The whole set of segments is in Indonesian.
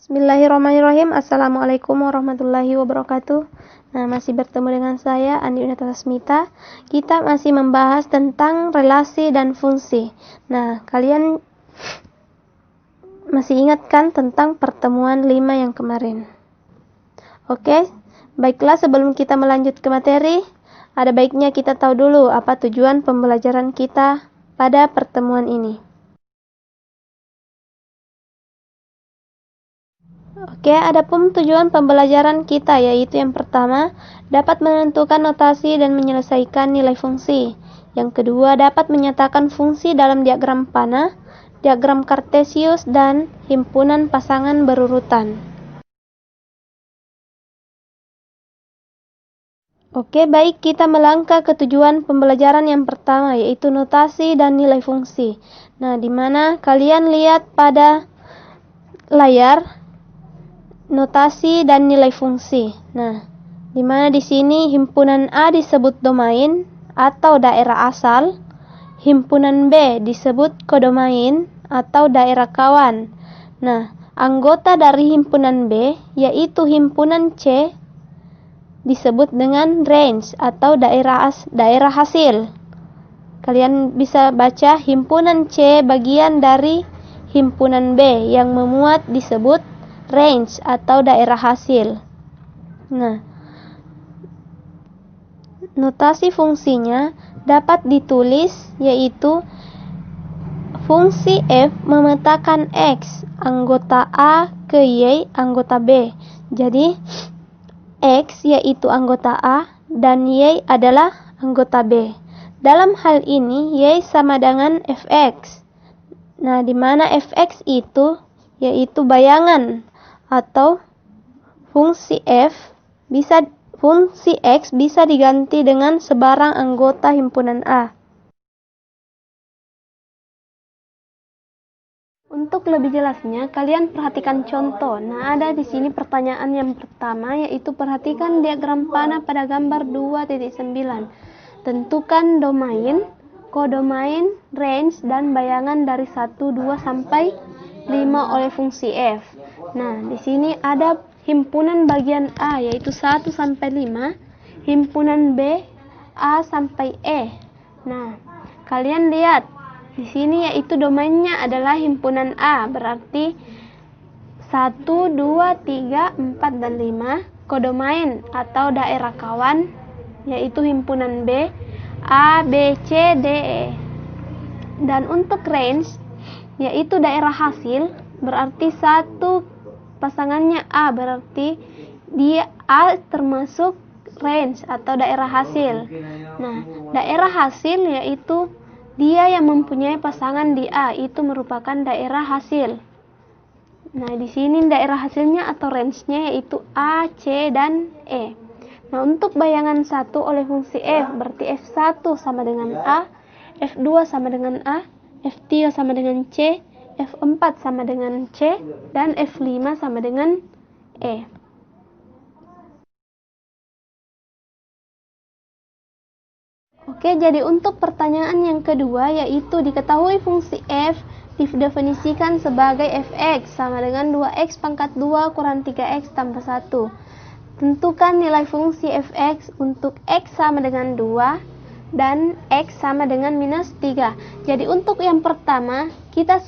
Bismillahirrahmanirrahim. Assalamualaikum warahmatullahi wabarakatuh. Nah, masih bertemu dengan saya Andi Unata Smita. Kita masih membahas tentang relasi dan fungsi. Nah, kalian masih ingat kan tentang pertemuan 5 yang kemarin? Oke, baiklah, sebelum kita melanjut ke materi, ada baiknya kita tahu dulu apa tujuan pembelajaran kita pada pertemuan ini. Oke, adapun tujuan pembelajaran kita yaitu yang pertama, dapat menentukan notasi dan menyelesaikan nilai fungsi. Yang kedua, dapat menyatakan fungsi dalam diagram panah, diagram kartesius, dan himpunan pasangan berurutan. Oke, baik, kita melangkah ke tujuan pembelajaran yang pertama yaitu notasi dan nilai fungsi. Nah, di mana kalian lihat pada layar notasi dan nilai fungsi. Nah, di mana di sini himpunan A disebut domain atau daerah asal, himpunan B disebut kodomain atau daerah kawan. Nah, anggota dari himpunan B yaitu himpunan C disebut dengan range atau daerah hasil. Kalian bisa baca himpunan C bagian dari himpunan B yang memuat disebut range atau daerah hasil. Nah, notasi fungsinya dapat ditulis yaitu fungsi f memetakan x anggota A ke y anggota B. Jadi x yaitu anggota A dan y adalah anggota B. Dalam hal ini y sama dengan fx. Nah, di mana fx itu yaitu bayangan atau fungsi x bisa diganti dengan sebarang anggota himpunan A. Untuk lebih jelasnya, kalian perhatikan contoh. Nah, ada di sini pertanyaan yang pertama yaitu perhatikan diagram panah pada gambar 2.9. Tentukan domain, kodomain, range, dan bayangan dari 1, 2, sampai 5 oleh fungsi f. Nah, di sini ada himpunan bagian A yaitu 1 sampai 5, himpunan B A sampai E. Nah, kalian lihat di sini yaitu domainnya adalah himpunan A, berarti 1, 2, 3, 4, dan 5. Kodomain atau daerah kawan yaitu himpunan B A, B, C, D, E. Dan untuk range yaitu daerah hasil, berarti 1 pasangannya A, berarti dia A termasuk range atau daerah hasil. Nah, daerah hasil yaitu dia yang mempunyai pasangan di A, itu merupakan daerah hasil. Nah, di sini daerah hasilnya atau range-nya yaitu A, C, dan E. Nah, untuk bayangan 1 oleh fungsi f, berarti f1 sama dengan A, f2 sama dengan A, f3 sama dengan C, F4 sama dengan C, dan F5 sama dengan E. Oke, jadi untuk pertanyaan yang kedua yaitu diketahui fungsi f didefinisikan sebagai fx sama dengan 2x pangkat 2 kurang 3x tambah 1. Tentukan nilai fungsi fx untuk x sama dengan 2 dan x sama dengan minus 3. Jadi untuk yang pertama kita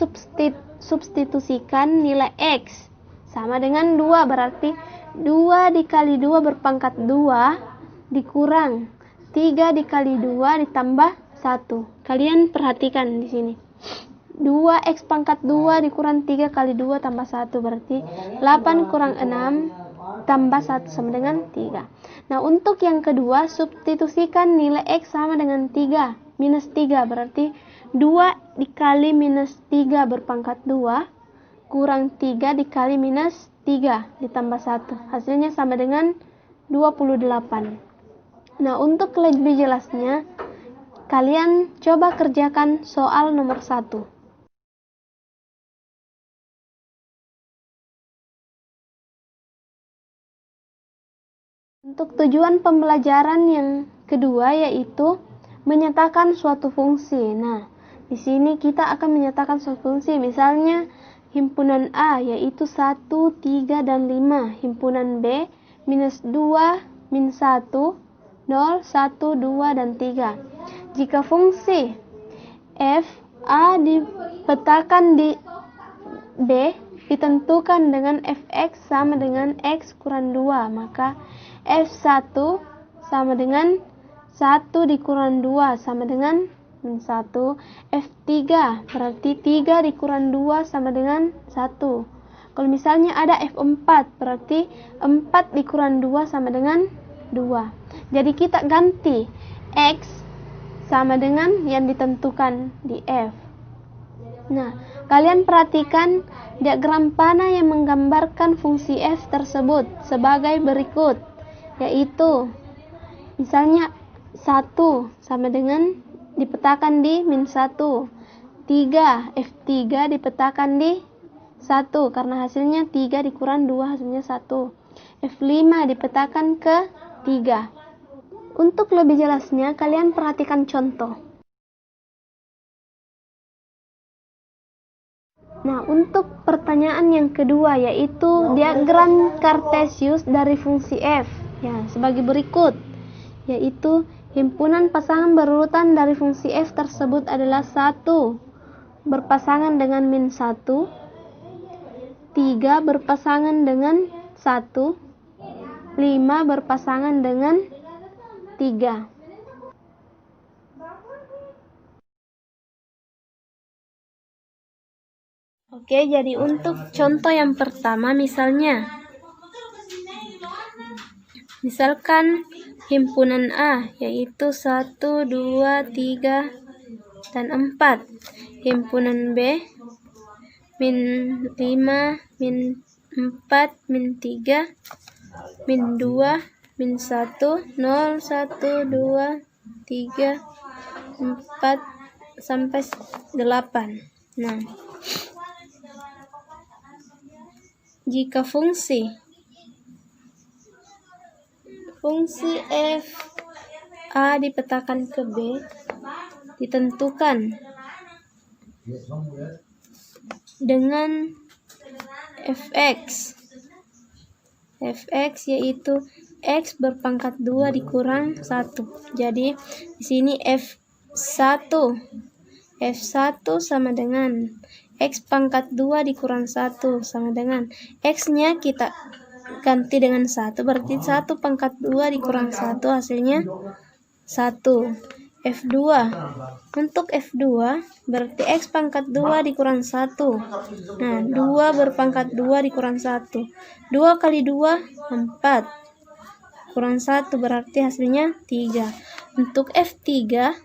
substitusikan nilai x sama dengan 2, berarti 2 dikali 2 berpangkat 2 dikurang 3 dikali 2 ditambah 1. Kalian perhatikan di sini. 2x pangkat 2 dikurang 3 kali 2 tambah 1, berarti 8 kurang 6 tambah 1 sama dengan 3. Nah, untuk yang kedua, substitusikan nilai x sama dengan 3 minus 3, berarti 2 dikali minus 3 berpangkat 2 kurang 3 dikali minus 3 ditambah 1. Hasilnya sama dengan 28. Nah, untuk lebih jelasnya, kalian coba kerjakan soal nomor 1. Untuk tujuan pembelajaran yang kedua yaitu menyatakan suatu fungsi. Nah, di sini kita akan menyatakan suatu fungsi. Misalnya himpunan A yaitu 1, 3, dan 5. Himpunan B minus 2, min 1, 0, 1, 2, dan 3. Jika fungsi f A dipetakan di B ditentukan dengan fx sama dengan x kurang 2, maka f1 sama dengan 1 dikurang 2 sama dengan min 1. F3 berarti 3 dikurang 2 sama dengan 1. Kalau misalnya ada F4 berarti 4 dikurang 2 sama dengan 2. Jadi kita ganti X sama dengan yang ditentukan di F. Nah, kalian perhatikan diagram panah yang menggambarkan fungsi F tersebut sebagai berikut, yaitu misalnya 1 sama dengan dipetakan di min 1, 3, F3 dipetakan di 1 karena hasilnya 3 dikurang 2 hasilnya 1, F5 dipetakan ke 3. Untuk lebih jelasnya kalian perhatikan contoh. Nah, untuk pertanyaan yang kedua yaitu diagram Cartesius dari fungsi f, ya, sebagai berikut, yaitu himpunan pasangan berurutan dari fungsi f tersebut adalah 1 berpasangan dengan min 1, 3 berpasangan dengan 1, 5 berpasangan dengan 3. Oke, jadi untuk contoh yang pertama misalkan himpunan A yaitu 1, 2, 3, dan 4. Himpunan B min 5, min 4, min 3, min 2, min 1, 0, 1, 2, 3, 4, sampai 8. Nah, jika fungsi f A dipetakan ke B ditentukan dengan fx yaitu x berpangkat 2 dikurang 1. Jadi di sini f1 sama dengan x pangkat 2 dikurang 1 sama dengan x-nya kita ganti dengan 1, berarti 1 pangkat 2 dikurang 1 hasilnya 1. F2, untuk F2 berarti x pangkat 2 dikurang 1. Nah, 2 berpangkat 2 dikurang 1, 2 kali 2 4 kurang 1 berarti hasilnya 3. Untuk F3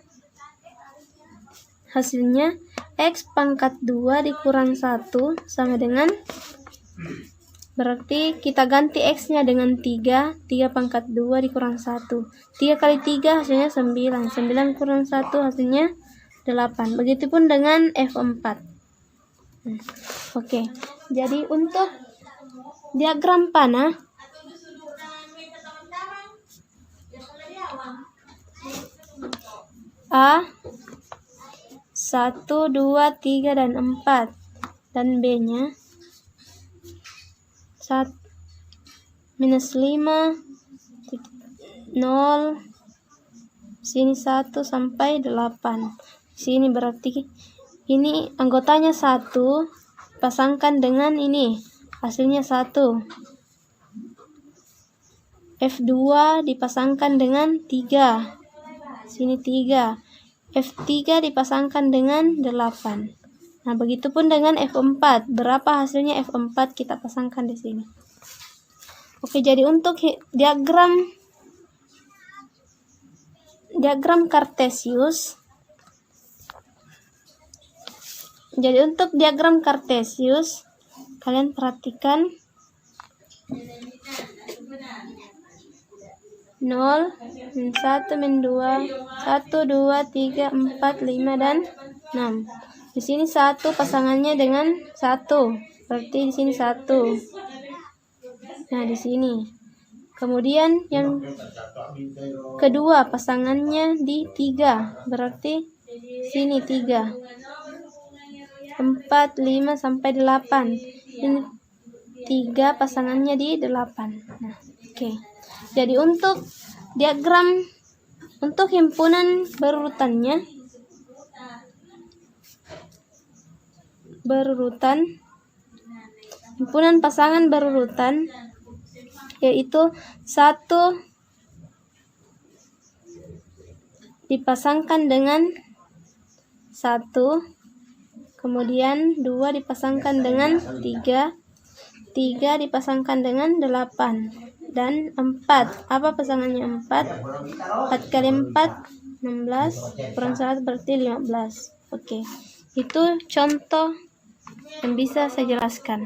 hasilnya x pangkat 2 dikurang 1 sama dengan, berarti kita ganti x-nya dengan 3 pangkat 2 dikurang 1. 3 kali 3 hasilnya 9. 9 kurang 1 hasilnya 8. Begitupun dengan F4. Oke, jadi untuk diagram panah A 1, 2, 3, dan 4 dan B-nya minus 5, 0, sini 1 sampai 8. Sini berarti ini anggotanya 1 pasangkan dengan ini hasilnya 1. F2 dipasangkan dengan 3, sini 3. F3 dipasangkan dengan 8. Nah, begitupun dengan F4. Berapa hasilnya F4 kita pasangkan di sini. Oke, jadi untuk diagram Cartesius. Jadi untuk diagram Cartesius kalian perhatikan 0, min 1, min 2, 1, 2, 3, 4, 5, dan 6. Di sini 1 pasangannya dengan 1, berarti di sini 1. Nah, di sini. Kemudian yang kedua pasangannya di 3, berarti sini 3. 4, 5, sampai 8. Ini 3 pasangannya di 8. Nah, oke. Jadi untuk diagram untuk himpunan berurutan himpunan pasangan berurutan yaitu 1 dipasangkan dengan 1, kemudian 2 dipasangkan dengan 3, 3 dipasangkan dengan 8, dan 4. Apa pasangannya 4? 4 kali 4, 16, kurang 1 berarti 15. Oke, itu contoh yang bisa saya jelaskan.